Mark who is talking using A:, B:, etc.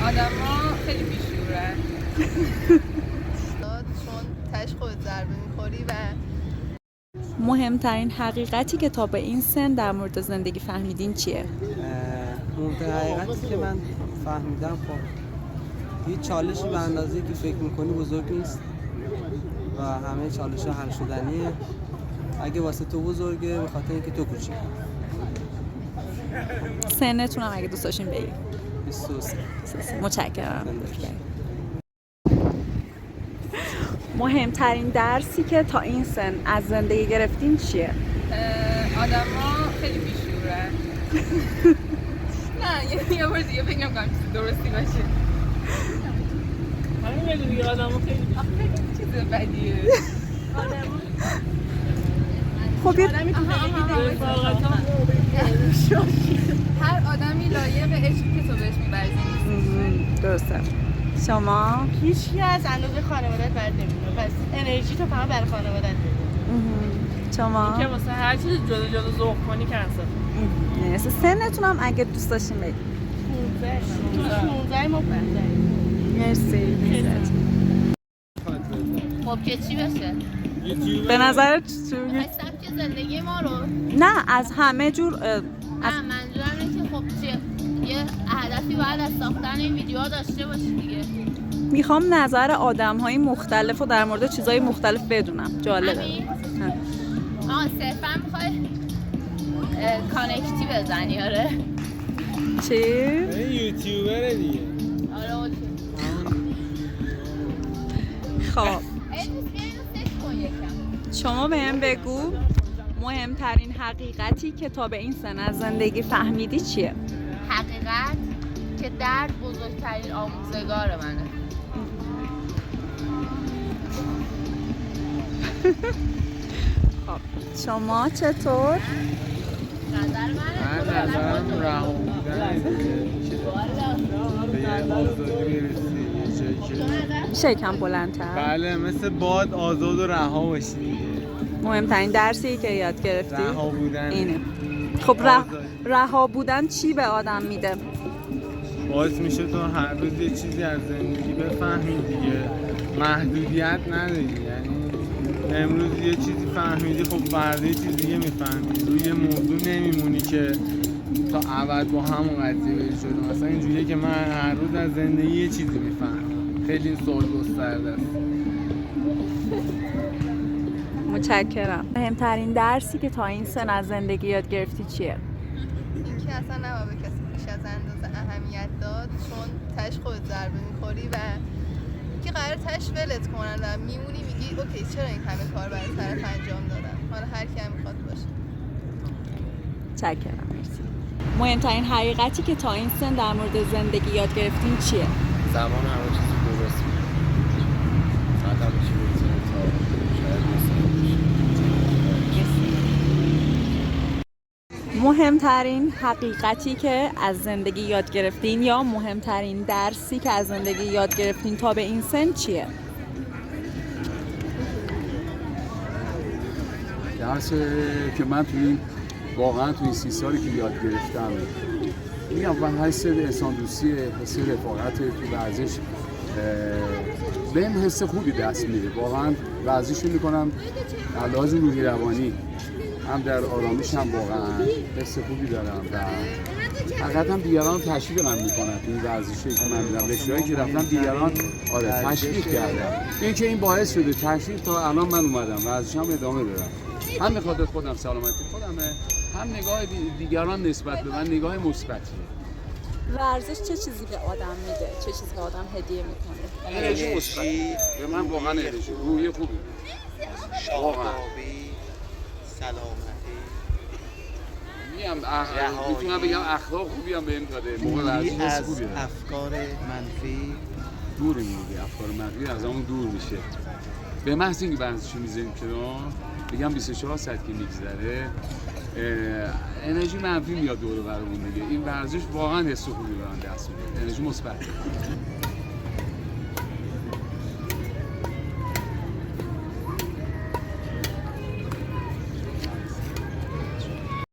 A: آدما خیلی بیشعورن
B: چون تش خود ضربه میخوری و
C: مهمترین حقیقتی که تا به این سن در مورد زندگی فهمیدین چیه؟
D: مهمترین حقیقتی که من فهمیدم هیچ چالشی به اندازه‌ای که فکر میکنی بزرگ نیست و همه چالش ها حل شدنیه. اگه واسه تو بزرگه به خاطر اینکه تو کوچیکی.
C: سنتون هم اگه دوست داشتین بگید.
D: 23.
C: متشکرم. مهمترین درسی که تا این سن از زندگی گرفتین چیه؟
A: آدما خیلی بیشعورن نه یه بار دیگه فکر نمی‌کنم چیز درستی باشه
E: همین میگه دیگه آدما خیلی
A: چیز بدیه
C: خب
A: هر آدمی لایق عشقی که تو بهش می‌ورزی.
C: درسته. شما؟
F: هیچکی از اندازه خانوادت بر نمی‌دونه، پس انرژی تو فقط برای خانوادت بده.
C: شما؟
E: که واسه هر چیز جدا ذوق کنی کنسل.
C: مرسی. سنتون هم اگه دوست داشتین بگید.
F: 16 ما 15.
C: مرسی.
B: خب که چی بشه؟
C: به نظرت
B: سبک زندگی ما رو
C: نه از همه جور
B: منظورم اینه که خب یه هدفی باید از ساختن این ویدیوها داشته باشی دیگه.
C: میخوام نظر آدم‌های مختلف رو در مورد چیزهای مختلف بدونم. جالبه.
B: صرفا میخوای کانکتی بزنی. آره
C: چی؟
G: یوتیوبره دیگه.
B: آره اوکی.
C: خب شما بهم بگو مهمترین حقیقتی که تا به این سن از زندگی فهمیدی چیه؟
B: حقیقت که درد بزرگترین آموزگار منه.
C: خب شما چطور؟
G: من نظرم رها بودن به یه آزادی برسی یه جایی که
C: میشه یکم بلندتر؟
G: بله مثل باد آزاد و رها باشی دیگه.
C: مهمترین درسی که یاد گرفتی؟
G: رها بودن
C: اینه. خب رها بودن چی به آدم میده؟
G: باعث میشه تو هر روز یه چیزی از زندگی بفهمی دیگه، محدودیت نداری. یعنی امروز یه چیزی فهمیدی، خب فردا یه چیز دیگه میفهمی، روی موضوع نمیمونی که تا ابد با همون قضیه بری جلو. مثلا اینجوریه که من هر روز از زندگی یه چیزی میفهمم. خیلی این سوال گسترده است.
C: متشکرم. مهمترین درسی که تا این سن از زندگی یاد گرفتی چیه؟
B: اینکه اصلا نباید به کسی بیش از اندازه اهمیت داد، چون تش خود ضربه میخوری و که قرار تش ولت کنن و میمونی میگی اوکی چرا این همه کار برای طرف انجام دادن، حالا هر کی هم میخواد باشه.
C: متشکرم. مرسی. مهمترین حقیقتی که تا این سن در مورد زندگی یاد گرفتین چیه؟
G: زمان همه چیزی درست میکنه. فقط همه چی بگذاره تا شاید مسئله بشه.
C: مهمترین حقیقتی که از زندگی یاد گرفتین یا مهمترین درسی که از زندگی یاد گرفتین تا به این سن چیه؟
H: درس که من واقعا توی این 30 سالی که یاد گرفتم میگم و حس انسان دوستی، حس رفاقت تو ورزش بهم حس خوبی دست میده. واقعا ورزش میکنم در لحاظ روحی روانی هم در آرامش هم واقعا حس خوبی دارم و حقیقتا دیگران تشویق من میکنن. این ورزشی که من دیدم رشته‌هایی که رفتم دیگران تشویق کردن. این که این باعث شده تشویق تا الان من اومدم ورزشم ادامه بدم. هم به خاطر خودم سلامتی خودمه، هم نگاه دیگران نسبت به من نگاه مثبتیه.
C: ورزش چه چیزی به آدم میده؟ چه چیزی به آدم هدیه میکنه؟
H: انرژی مثبت. به من واقعا انرژی روحی خوبی.
I: شادابی، سلامتی.
H: میتونم بگم اخلاق خوبی هم بهم داده. موقع ورزش
I: از
H: خوبی داره.
I: افکار منفی
H: دور میگه، افکار منفی از همون دور میشه. به محض اینکه ورزشو میذاریم کنار، بگم 24 ساعت که میگذره انرژی منفی میاد دور و برمون دیگه. این ورزش واقعا حس خوبی به من دست میده. انرژی مثبت.